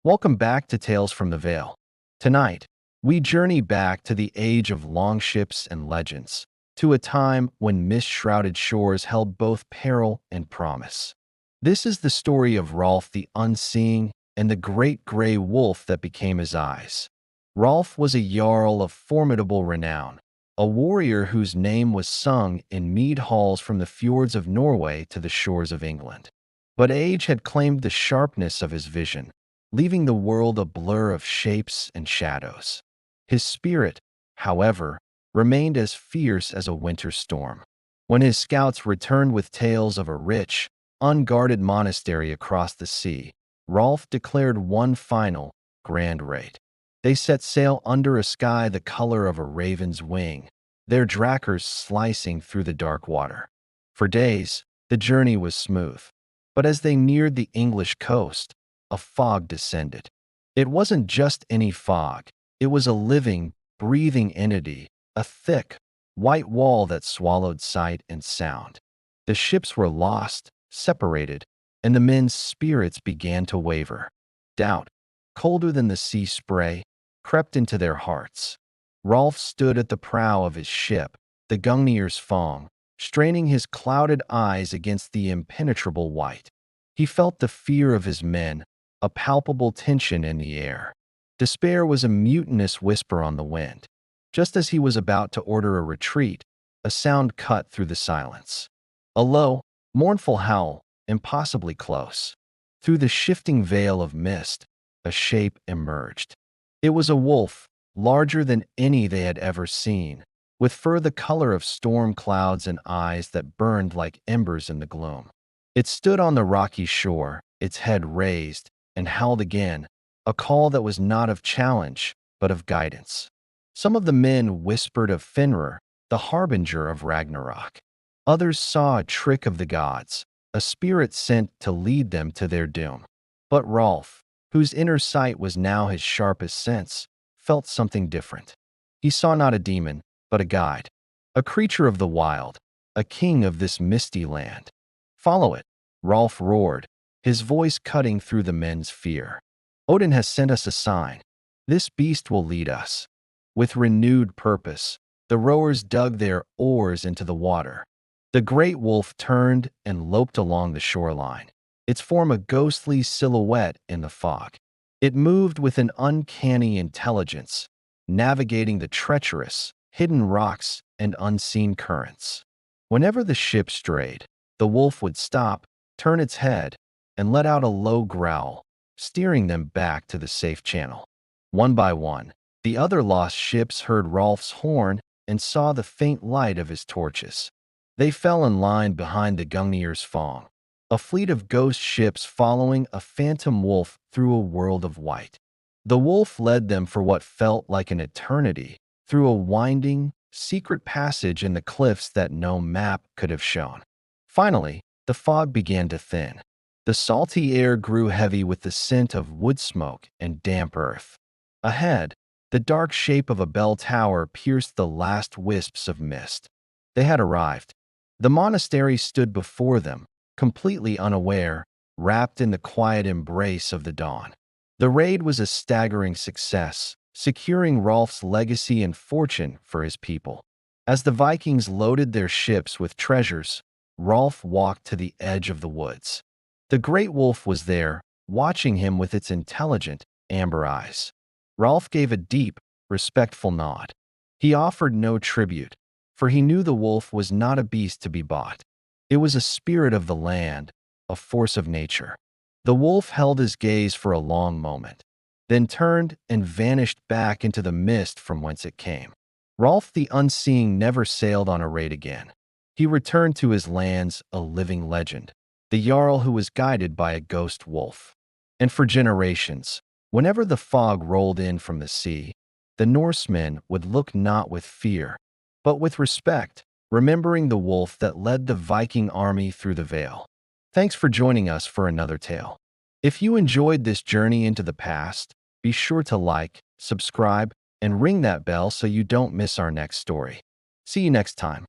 Welcome back to Tales from the Vale. Tonight, we journey back to the age of longships and legends, to a time when mist-shrouded shores held both peril and promise. This is the story of Rolf the Unseeing and the great gray wolf that became his eyes. Rolf was a jarl of formidable renown, a warrior whose name was sung in mead halls from the fjords of Norway to the shores of England. But age had claimed the sharpness of his vision, leaving the world a blur of shapes and shadows. His spirit, however, remained as fierce as a winter storm. When his scouts returned with tales of a rich, unguarded monastery across the sea, Rolf declared one final, grand raid. They set sail under a sky the color of a raven's wing, their drakers slicing through the dark water. For days, the journey was smooth. But as they neared the English coast, a fog descended. It wasn't just any fog. It was a living, breathing entity, a thick, white wall that swallowed sight and sound. The ships were lost, separated, and the men's spirits began to waver. Doubt, colder than the sea spray, crept into their hearts. Rolf stood at the prow of his ship, the Gungnir's Fong, straining his clouded eyes against the impenetrable white. He felt the fear of his men, a palpable tension in the air. Despair was a mutinous whisper on the wind. Just as he was about to order a retreat, a sound cut through the silence. A low, mournful howl, impossibly close. Through the shifting veil of mist, a shape emerged. It was a wolf, larger than any they had ever seen, with fur the color of storm clouds and eyes that burned like embers in the gloom. It stood on the rocky shore, its head raised, and howled again, a call that was not of challenge, but of guidance. Some of the men whispered of Fenrir, the harbinger of Ragnarok. Others saw a trick of the gods, a spirit sent to lead them to their doom. But Rolf, whose inner sight was now his sharpest sense, felt something different. He saw not a demon, but a guide, a creature of the wild, a king of this misty land. "Follow it," Rolf roared, his voice cutting through the men's fear. "Odin has sent us a sign. This beast will lead us." With renewed purpose, the rowers dug their oars into the water. The great wolf turned and loped along the shoreline, its form a ghostly silhouette in the fog. It moved with an uncanny intelligence, navigating the treacherous, hidden rocks and unseen currents. Whenever the ship strayed, the wolf would stop, turn its head, and let out a low growl, steering them back to the safe channel. One by one, the other lost ships heard Rolf's horn and saw the faint light of his torches. They fell in line behind the Gungnir's Fong, a fleet of ghost ships following a phantom wolf through a world of white. The wolf led them for what felt like an eternity, through a winding, secret passage in the cliffs that no map could have shown. Finally, the fog began to thin. The salty air grew heavy with the scent of wood smoke and damp earth. Ahead, the dark shape of a bell tower pierced the last wisps of mist. They had arrived. The monastery stood before them, completely unaware, wrapped in the quiet embrace of the dawn. The raid was a staggering success, securing Rolf's legacy and fortune for his people. As the Vikings loaded their ships with treasures, Rolf walked to the edge of the woods. The great wolf was there, watching him with its intelligent, amber eyes. Rolf gave a deep, respectful nod. He offered no tribute, for he knew the wolf was not a beast to be bought. It was a spirit of the land, a force of nature. The wolf held his gaze for a long moment, then turned and vanished back into the mist from whence it came. Rolf the Unseeing never sailed on a raid again. He returned to his lands a living legend, the jarl who was guided by a ghost wolf. And for generations, whenever the fog rolled in from the sea, the Norsemen would look not with fear, but with respect, remembering the wolf that led the Viking army through the Vale. Thanks for joining us for another tale. If you enjoyed this journey into the past, be sure to like, subscribe, and ring that bell so you don't miss our next story. See you next time.